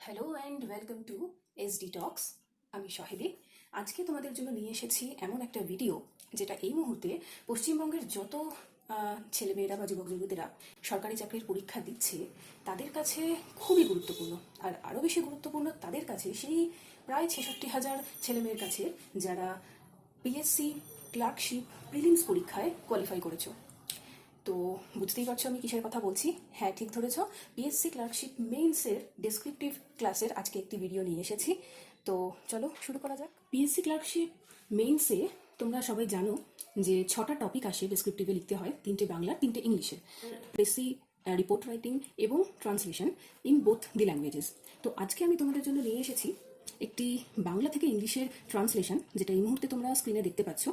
Hello and welcome to SD talks. আমি শাহিদি। আজকে তোমাদের জন্য নিয়ে এসেছি এমন একটা ভিডিও যেটা এই মুহূর্তে পশ্চিমবঙ্গের যত ছেলেমেয়েরা বা যুবক যুবতীরা সরকারি চাকরির পরীক্ষা দিচ্ছে তাদের কাছে খুবই গুরুত্বপূর্ণ। আর আরও বেশি গুরুত্বপূর্ণ তাদের কাছে সেই প্রায় 66,000 ছেলেমেয়ের কাছে যারা পিএসসি ক্লার্কশিপ প্রিলিমস পরীক্ষায় কোয়ালিফাই করেছো। তো বুঝতেই পারছো আমি কিসের কথা বলছি। হ্যাঁ, ঠিক ধরেছ, পিএসসি ক্লার্কশিপ মেইনসের ডেসক্রিপটিভ ক্লাসের আজকে একটি ভিডিও নিয়ে এসেছি। তো চলো শুরু করা যাক। পিএসসি ক্লার্কশিপ মেইনসে তোমরা সবাই জানো যে 6টা টপিক আসে ডেসক্রিপটিভে লিখতে হয়, 3টে বাংলা 3টে ইংলিশে, বেসি রিপোর্ট রাইটিং এবং translation in both the languages. তো আজকে আমি তোমাদের জন্য নিয়ে এসেছি একটি বাংলা থেকে ইংলিশের ট্রান্সলেশন, যেটা এই মুহূর্তে তোমরা স্ক্রিনে দেখতে পাচ্ছ।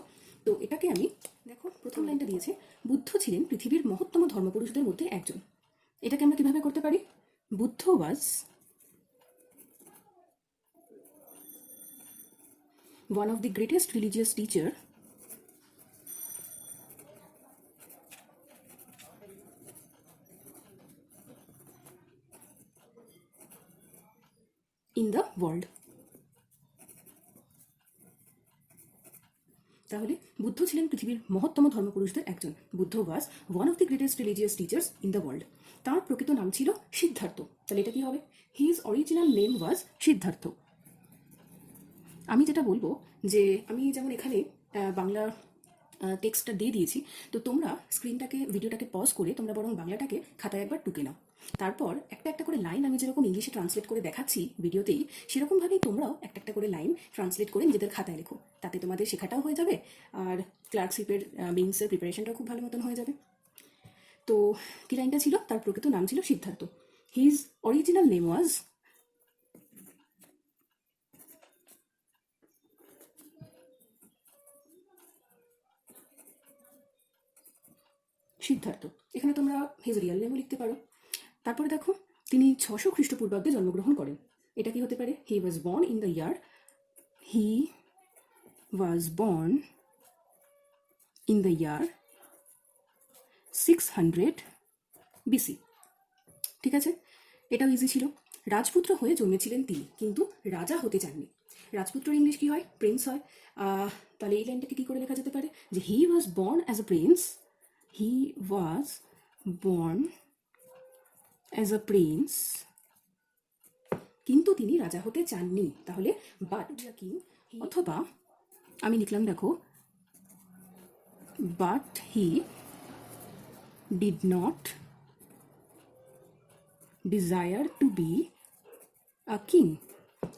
তো এটাকে আমি, দেখো প্রথম লাইনটা দিয়েছে, বুদ্ধ ছিলেন পৃথিবীর মহত্তম ধর্মপুরুষদের মধ্যে একজন। এটাকে আমরা কিভাবে করতে পারি? বুদ্ধ ওয়াজ one of the greatest religious teacher in the world. তাহলে বুদ্ধ ছিলেন পৃথিবীর মহত্তম ধর্মপুরুষদের একজন। Buddha was one of the greatest religious teachers in the world. তার প্রকৃত নাম ছিল সিদ্ধার্থ। তাহলে এটা কি হবে? His original name was Siddhartha. আমি যেটা বলবো যে আমি যেমন এখানে বাংলা টেক্সটটা দিয়ে দিয়েছি, তো তোমরা স্ক্রিনটাকে, ভিডিওটাকে পজ করে তোমরা বরং বাংলাটাকে খাতায় একবার টুকে নাও। তারপর একটা একটা করে লাইন আমি যেরকম ইংলিশে ট্রান্সলেট করে দেখাচ্ছি ভিডিওতেই, সেরকমভাবেই তোমরাও একটা একটা করে লাইন ট্রান্সলেট করে নিজেদের খাতায় লেখো। তাতে তোমাদের শেখাটাও হয়ে যাবে আর ক্লার্কশিপের মেইনসের প্রিপারেশনটাও খুব ভালো মতন হয়ে যাবে। তো কি লাইনটা ছিল? তার প্রকৃত নাম ছিল Siddhartha. His original name was Siddhartha. এখানে তোমরা হিজ রিয়াল নেমও লিখতে পারো। তারপরে দেখো, তিনি 600 খ্রিস্টপূর্বাব্দে জন্মগ্রহণ করেন। এটা কি হতে পারে? He was born in the year, he was born in the year 600 BC. ঠিক আছে, এটাও ইজি ছিল। রাজপুত্র হয়ে জন্মেছিলেন তিনি, কিন্তু রাজা হতে চাননি। রাজপুত্র ইংলিশ কি হয়? প্রিন্স হয়। তাহলে এই লাইনটাকে কি করে লেখা যেতে পারে? যে he was born as a prince, he was born as a prince, কিন্তু তিনি রাজা হতে চাননি। তাহলে বাট কিং, অথবা আমি লিখলাম, দেখো, but he did not desire to be a king.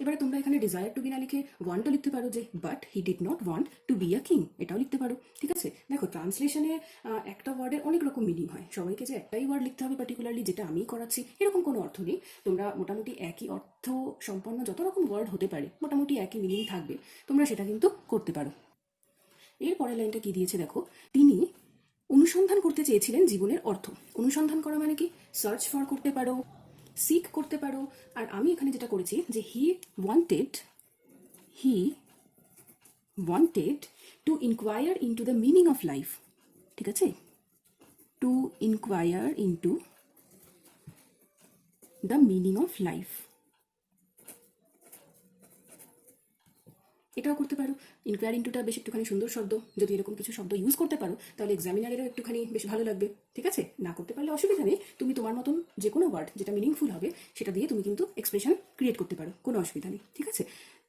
এবারে তোমরা এখানে ডিজায়ার টু বি না লিখে ওয়ান্টও লিখতে পারো, যে but he did not want to be a king, এটাও লিখতে পারো। ঠিক আছে, দেখো ট্রান্সলেশনে একটা ওয়ার্ডের অনেক রকম মিনিং হয়। সবাইকে যে একটাই ওয়ার্ড লিখতে হবে পার্টিকুলারলি, যেটা আমি করাচ্ছি, এরকম কোনো অর্থ নেই। তোমরা মোটামুটি একই অর্থ সম্পন্ন যত রকম ওয়ার্ড হতে পারে, মোটামুটি একই মিনিং থাকবে, তোমরা সেটা কিন্তু করতে পারো। এর পরের লাইনটা কি দিয়েছে দেখো, তিনি অনুসন্ধান করতে চেয়েছিলেন জীবনের অর্থ। অনুসন্ধান করা মানে কি? সার্চ ফর করতে পারো, সিক করতে পারো। আর আমি এখানে যেটা করেছি, যে he wanted to enquire into the meaning of life. ঠিক আছে, to enquire into the meaning of life, এটাও করতে পারো। ইনকোয়ার ইন্টুটা বেশ একটুখানি সুন্দর শব্দ, যদি এরকম কিছু শব্দ ইউজ করতে পারো তাহলে এক্সামিনারেরও একটুখানি বেশ ভালো লাগবে। ঠিক আছে, না করতে পারলে অসুবিধা নেই, তুমি তোমার মতন যে কোনো ওয়ার্ড যেটা মিনিংফুল হবে সেটা দিয়ে তুমি কিন্তু এক্সপ্রেশন ক্রিয়েট করতে পারো, কোনো অসুবিধা নেই। ঠিক আছে,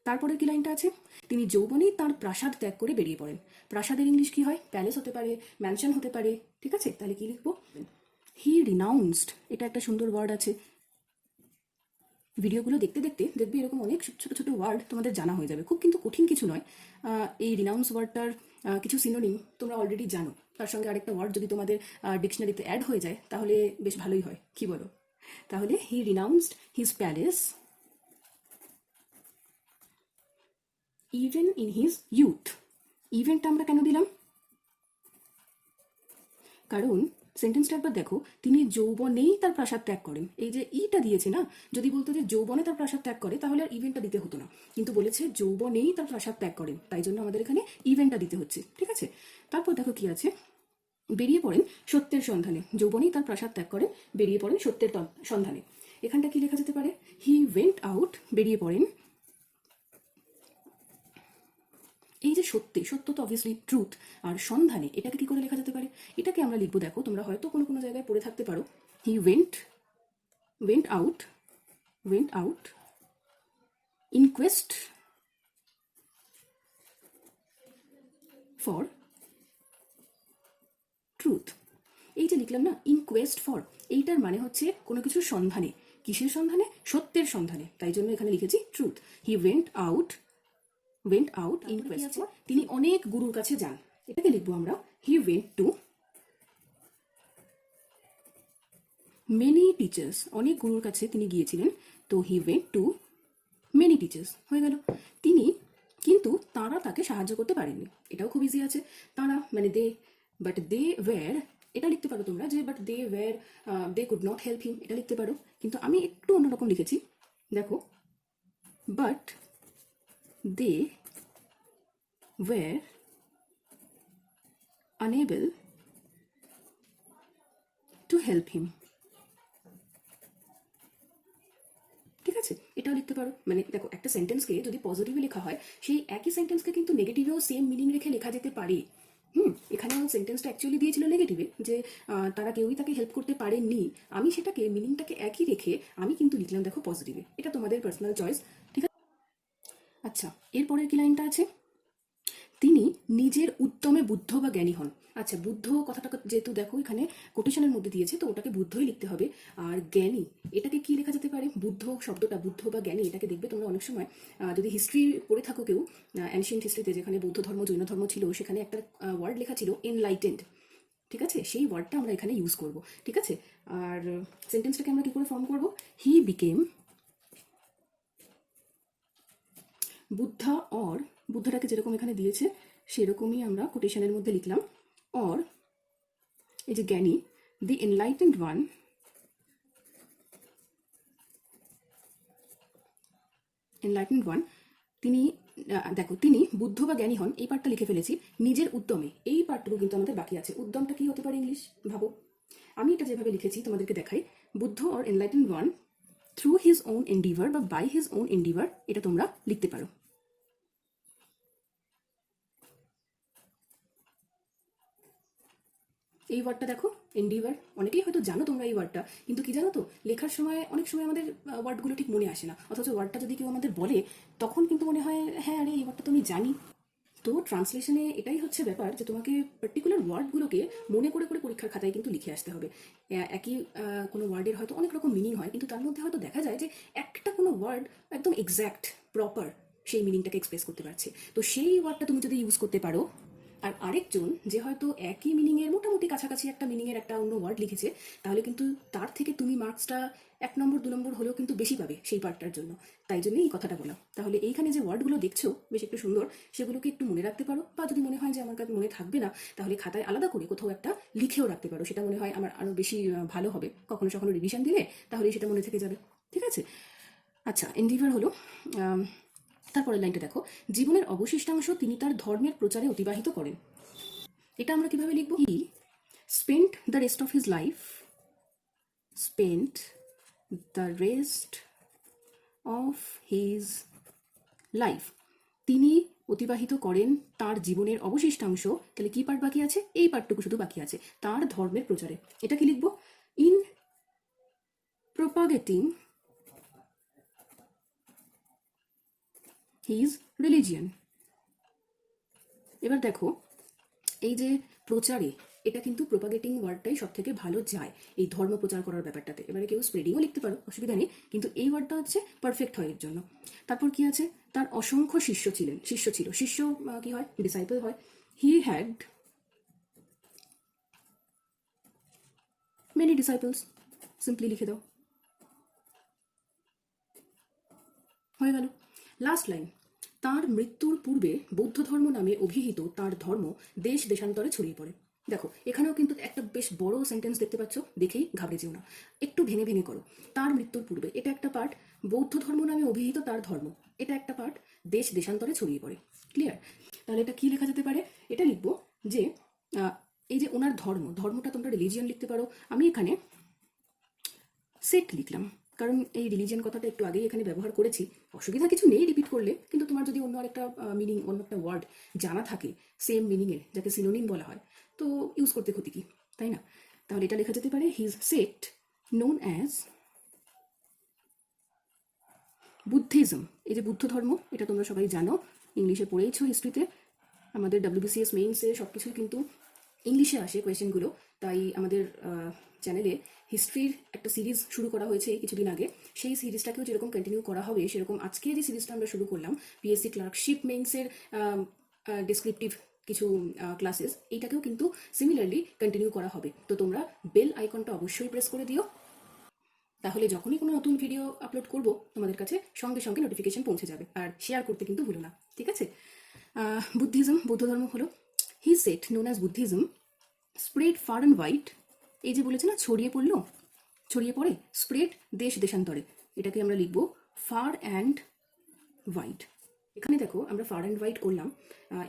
তারপরে কি লাইনটা আছে? তিনি যৌবনেই তার প্রাসাদ ত্যাগ করে বেরিয়ে পড়েন। প্রাসাদের ইংলিশ কি হয়? প্যালেস হতে পারে, ম্যানশন হতে পারে। ঠিক আছে, তাহলে কি লিখবো? হি রিনাউন্সড, এটা একটা সুন্দর ওয়ার্ড আছে। ভিডিওগুলো দেখতে দেখতে দেখবে এরকম অনেক ছোট ছোট ওয়ার্ড তোমাদের জানা হয়ে যাবে, খুব কিন্তু কঠিন কিছু নয়। এই রিনাউন্স ওয়ার্ডটার কিছু সিনোনিম তোমরা অলরেডি জানো, তার সঙ্গে আরেকটা ওয়ার্ড যদি তোমাদের ডিকশনারিতে অ্যাড হয়ে যায় তাহলে বেশ ভালোই হয়, কি বলো? তাহলে he renounced his palace even in his youth. ইভেনটা আমরা কেন দিলাম? কারণ সেন্টেন্সটা একবার দেখো, তিনি যৌবনেই তার প্রাসাদ ত্যাগ করেন। এই যে ইটা দিয়েছে না, যদি বলতো যে যৌবনে তার প্রাসাদ ত্যাগ করে তাহলে আর ইভেন্টটা দিতে হতো না, কিন্তু বলেছে যৌবনেই তার প্রাসাদ ত্যাগ করেন, তাই জন্য আমাদের এখানে ইভেন্টটা দিতে হচ্ছে। ঠিক আছে, তারপর দেখো কি আছে, বেরিয়ে পড়েন সত্যের সন্ধানে। যৌবনেই তার প্রাসাদ ত্যাগ করেন, বেরিয়ে পড়েন সত্যের সন্ধানে। এখানটা কি লেখা যেতে পারে? হি ওয়েন্ট আউট, বেরিয়ে পড়েন। এই যে সত্যি, সত্য তো অবভিয়াসলি ট্রুথ, আর সন্ধানে এটাকে কি করে লেখা যেতে পারে? এটাকে আমরা লিখবো, দেখো তোমরা হয়তো কোনো কোনো জায়গায় পড়ে থাকতে পারো। He went out in Quest for truth. এই যে লিখলাম না ইন কোয়েস্ট ফর, এইটার মানে হচ্ছে কোনো কিছুর সন্ধানে। কিসের সন্ধানে? সত্যের সন্ধানে। তাই জন্য এখানে লিখেছি truth. He went out in Quest, তিনি অনেক গুরুর কাছে যান। এটাকে লিখবো আমরা he went to many teachers, অনেক গুরুর কাছে তিনি গিয়েছিলেন। তো he went to many teachers হয়ে গেল। তিনি, কিন্তু তারা তাকে সাহায্য করতে পারেননি। এটাও খুব ইজি আছে। তারা মানে দে ওয়্যার, এটা লিখতে পারো তোমরা যে but they could not help him, এটা লিখতে পারো। কিন্তু আমি একটু অন্যরকম লিখেছি, দেখো, but they were unable to help him. ঠিক আছে, এটাও লিখতে পারো। মানে দেখো, একটা সেন্টেন্সকে যদি পজিটিভে লেখা হয়, সেই একই সেন্টেন্সকে কিন্তু নেগেটিভেও সেম মিনিং রেখে লেখা যেতে পারে। এখানেও সেন্টেন্সটা অ্যাকচুয়ালি দিয়েছিল নেগেটিভে, যে তারা কেউই তাকে হেল্প করতে পারেননি। আমি সেটাকে মিনিংটাকে একই রেখে আমি কিন্তু লিখলাম দেখো পজিটিভে। এটা তোমাদের পার্সোনাল চয়েস, ঠিক আছে। আচ্ছা, এরপরের কি লাইনটা আছে? তিনি নিজের উদ্যমে বুদ্ধ বা জ্ঞানী হন। আচ্ছা, বুদ্ধ কথাটা যেহেতু দেখো এখানে কোটেশনের মধ্যে দিয়েছে, তো ওটাকে বুদ্ধই লিখতে হবে। আর জ্ঞানী, এটাকে কি লেখা যেতে পারে? বুদ্ধ শব্দটা, বুদ্ধ বা জ্ঞানী, এটাকে দেখবে তোমরা অনেক সময় যদি হিস্ট্রি পড়ে থাকো কেউ, অ্যানশিয়েন্ট হিস্ট্রিতে যেখানে বৌদ্ধ ধর্ম জৈন ধর্ম ছিল, সেখানে একটা ওয়ার্ড লেখা ছিল এনলাইটেন্ড। ঠিক আছে, সেই ওয়ার্ডটা আমরা এখানে ইউজ করব। ঠিক আছে, আর সেন্টেন্সটাকে আমরা কি করে ফর্ম করব? হি বিকেম বুদ্ধা, অর, বুদ্ধটাকে যেরকম এখানে দিয়েছে সেরকমই আমরা কোটেশনের মধ্যে লিখলাম, অর, এই যে জ্ঞানী, দি এনলাইটেন্ড ওয়ান, তিনি, দেখো, তিনি বুদ্ধ বা জ্ঞানী হন, এই পার্টটা লিখে ফেলেছি। নিজের উদ্যমে, এই পার্টটুকু কিন্তু আমাদের বাকি আছে। উদ্যমটা কি হতে পারে ইংলিশ? ভাবো, আমি এটা যেভাবে লিখেছি তোমাদেরকে দেখাই, Buddha or enlightened one through his own endeavour বা বাই হিজ ওন এন্ডিভার, এটা তোমরা লিখতে পারো। এই ওয়ার্ডটা দেখো, এন্ডিভার, অনেকেই হয়তো জানো তোমরা এই ওয়ার্ডটা, কিন্তু কি জানো তো, লেখার সময় অনেক সময় আমাদের ওয়ার্ডগুলো ঠিক মনে আসে না। অথচ ওয়ার্ডটা যদি কেউ আমাদের বলে, তখন কিন্তু মনে হয় হ্যাঁ, আরে এই ওয়ার্ডটা তো আমি জানি। তো ট্রান্সলেশনে এটাই হচ্ছে ব্যাপার, যে তোমাকে পার্টিকুলার ওয়ার্ডগুলোকে মনে করে করে পরীক্ষার খাতায় কিন্তু লিখে আসতে হবে। একই কোনো ওয়ার্ডের হয়তো অনেক রকম মিনিং হয়, কিন্তু তার মধ্যে হয়তো দেখা যায় যে একটা কোনো ওয়ার্ড একদম এক্স্যাক্ট প্রপার সেই মিনিংটাকে এক্সপ্রেস করতে পারছে। তো সেই ওয়ার্ডটা তুমি যদি ইউজ করতে পারো, আর আরেকজন যে হয়তো একই মিনিংয়ের মোটামুটি কাছাকাছি একটা মিনিংয়ের একটা অন্য ওয়ার্ড লিখেছে, তাহলে কিন্তু তার থেকে তুমি মার্কসটা 1 নম্বর 2 নম্বর হলেও কিন্তু বেশি পাবে সেই পার্টটার জন্য। তাই জন্যই এই কথাটা বলা। তাহলে এইখানে যে ওয়ার্ডগুলো দেখছো বেশ একটু সুন্দর, সেগুলোকে একটু মনে রাখতে পারো, বা যদি মনে হয় যে আমার কাছে মনে থাকবে না, তাহলে খাতায় আলাদা করে কোথাও একটা লিখেও রাখতে পারো। সেটা মনে হয় আমার আরও বেশি ভালো হবে। কখনো কখনো রিভিশন দিলে তাহলে সেটা মনে থেকে যাবে। ঠিক আছে, আচ্ছা, এন্ডিভার হলো। তারপরের লাইনটা দেখো, জীবনের অবশিষ্টাংশ তিনি তার ধর্মের প্রচারে অতিবাহিত করেন। এটা আমরা কিভাবে লিখব? He spent the rest of his life, spent the rest of his life, তিনি অতিবাহিত করেন তার জীবনের অবশিষ্টাংশ। তাহলে কি পার্ট বাকি আছে? এই পার্টটুকু শুধু বাকি আছে, তার ধর্মের প্রচারে। এটা কি লিখবো? In propagating his religion. এবার দেখো, এই যে প্রচারে, এটা কিন্তু প্রপাগেটিং ওয়ার্ডটাই সব থেকে ভালো যায় এই ধর্ম প্রচার করার ব্যাপারটাতে। এবারে কেউ স্প্রেডিংও লিখতে পারো, অসুবিধা নেই, কিন্তু এই ওয়ার্ডটা হচ্ছে পারফেক্ট হয় এর জন্য। তারপর কি আছে? তার অসংখ্য শিষ্য ছিল। শিষ্য কি হয়? ডিসাইপল হয়। He had many disciples, simply লিখে দাও, হয়ে গেল। লাস্ট লাইন, তার মৃত্যুর পূর্বে বৌদ্ধ ধর্ম নামে অভিহিত তার ধর্ম দেশ দেশান্তরে ছড়িয়ে পড়ে। দেখো, এখানেও কিন্তু একটা বেশ বড় সেন্টেন্স দেখতে পাচ্ছ, দেখেই ঘাবড়ে যেও না, একটু ভেঙে ভেঙে করো। তার মৃত্যুর পূর্বে, এটা একটা পার্ট। বৌদ্ধ ধর্ম নামে অভিহিত তার ধর্ম, এটা একটা পার্ট। দেশ দেশান্তরে ছড়িয়ে পড়ে। ক্লিয়ার? তাহলে এটা কি লেখা যেতে পারে? এটা লিখবো যে এই যে ওনার ধর্মটা তোমরা রিলিজিয়ন লিখতে পারো, আমি এখানে সেক্ট লিখলাম। কারণ এই রিলিজিয়ন কথাটা একটু আগেই এখানে ব্যবহার করেছি, অসুবিধা কিছু নেই রিপিট করলে, কিন্তু তোমার যদি অন্য আরেকটা মিনিং, অন্য একটা ওয়ার্ড জানা থাকে সেম মিনিংয়ের, যাকে সিনোনিম বলা হয়, তো ইউজ করতে ক্ষতি কি, তাই না? তাহলে এটা লেখা যেতে পারে his sect known as Buddhism. এই যে বুদ্ধ ধর্ম, এটা তোমরা সবাই জানো, ইংলিশে পড়েইছো হিস্ট্রিতে। আমাদের WBCS মেইনসে সব কিছুই কিন্তু ইংলিশে আসে কোয়েশ্চেনগুলো, তাই আমাদের চ্যানেলে হিস্ট্রির একটা সিরিজ শুরু করা হয়েছে এই কিছুদিন আগে। সেই সিরিজটাকেও যেরকম কন্টিনিউ করা হবে, সেরকম আজকে যে সিরিজটা আমরা শুরু করলাম পিএসসি ক্লার্কশিপ মেইনসের ডিসক্রিপটিভ কিছু ক্লাসেস, এইটাকেও কিন্তু সিমিলারলি কন্টিনিউ করা হবে। তো তোমরা বেল আইকনটা অবশ্যই প্রেস করে দিও, তাহলে যখনই কোনো নতুন ভিডিও আপলোড করব তোমাদের কাছে সঙ্গে সঙ্গে নোটিফিকেশন পৌঁছে যাবে। আর শেয়ার করতে কিন্তু ভুলো না, ঠিক আছে? বুদ্ধিজম, বৌদ্ধ ধর্ম হলো his sect known as Buddhism spread far and wide. এই যে বলেছে না ছড়িয়ে পড়লো, ছড়িয়ে পড়ে, স্প্রেড দেশ দেশান্তরে, এটাকে আমরা লিখবো ফার অ্যান্ড হোয়াইট। এখানে দেখো আমরা ফার অ্যান্ড হোয়াইট করলাম,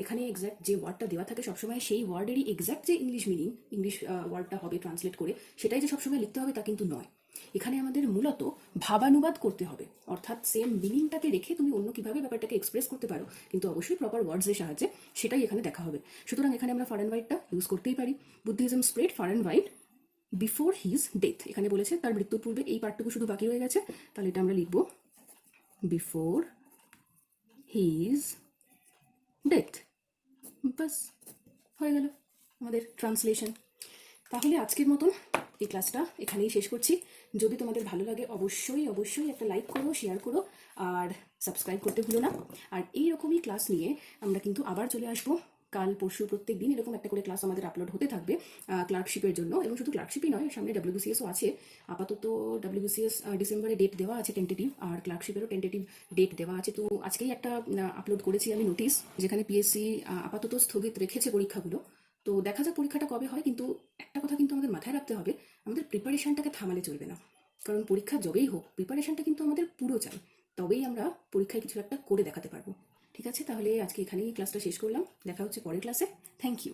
এখানে এক্স্যাক্ট যে ওয়ার্ডটা দেওয়া থাকে সবসময় সেই ওয়ার্ডেরই এক্স্যাক্ট যে ইংলিশ মিনিং, ইংলিশ ওয়ার্ডটা হবে ট্রান্সলেট করে, সেটাই যে সবসময় লিখতে হবে তা কিন্তু নয়। এখানে আমাদের মূলত ভাবানুবাদ করতে হবে, অর্থাৎ সেম মিনিংটাকে রেখে তুমি অন্য কিভাবে ব্যাপারটাকে এক্সপ্রেস করতে পারো, কিন্তু অবশ্যই প্রপার ওয়ার্ডসের সাহায্যে, সেটাই এখানে দেখা হবে। সুতরাং এখানে আমরা ফার অ্যান্ড হোয়াইটটা ইউজ করতেই পারি। Buddhism spread far and white before his death, এখানে বলেছে তার মৃত্যুর পূর্বে, এই পার্টটুকু শুধু বাকি রয়ে গেছে, তাহলে এটা আমরা লিখবো বিফোর হিজ ডেথ। বাস হয়ে গেল আমাদের ট্রান্সলেশন। তাহলে আজকের মতন এই ক্লাসটা এখানেই শেষ করছি। যদি তোমাদের ভালো লাগে অবশ্যই অবশ্যই একটা লাইক করো, শেয়ার করো, আর সাবস্ক্রাইব করতে ভুলো না। আর এই রকমই ক্লাস নিয়ে আমরা কিন্তু আবার চলে আসবো কাল পরশু, প্রত্যেক দিন এরকম একটা করে ক্লাস আমাদের আপলোড হতে থাকবে ক্লার্কশিপের জন্য। এবং শুধু ক্লার্কশিপই নয়, সামনে WBCSও আছে। আপাতত WBCS ডিসেম্বরে ডেট দেওয়া আছে টেন্টেটিভ, আর ক্লার্কশিপেরও টেন্টেটিভ ডেট দেওয়া আছে। তো আজকেই একটা আপলোড করেছি আমি নোটিস, যেখানে পিএসসি আপাতত স্থগিত রেখেছে পরীক্ষাগুলো। তো দেখা যাক পরীক্ষাটা কবে হয়, কিন্তু একটা কথা কিন্তু আমাদের মাথায় রাখতে হবে, আমাদের প্রিপারেশনটাকে থামালে চলবে না। কারণ পরীক্ষা যবেই হোক, প্রিপারেশনটা কিন্তু আমাদের পুরো চাই, তবেই আমরা পরীক্ষায় কিছু একটা করে দেখাতে পারবো। ঠিক আছে, তাহলে আজকে এখানেই ক্লাসটা শেষ করলাম, দেখা হচ্ছে পরের ক্লাসে। Thank you.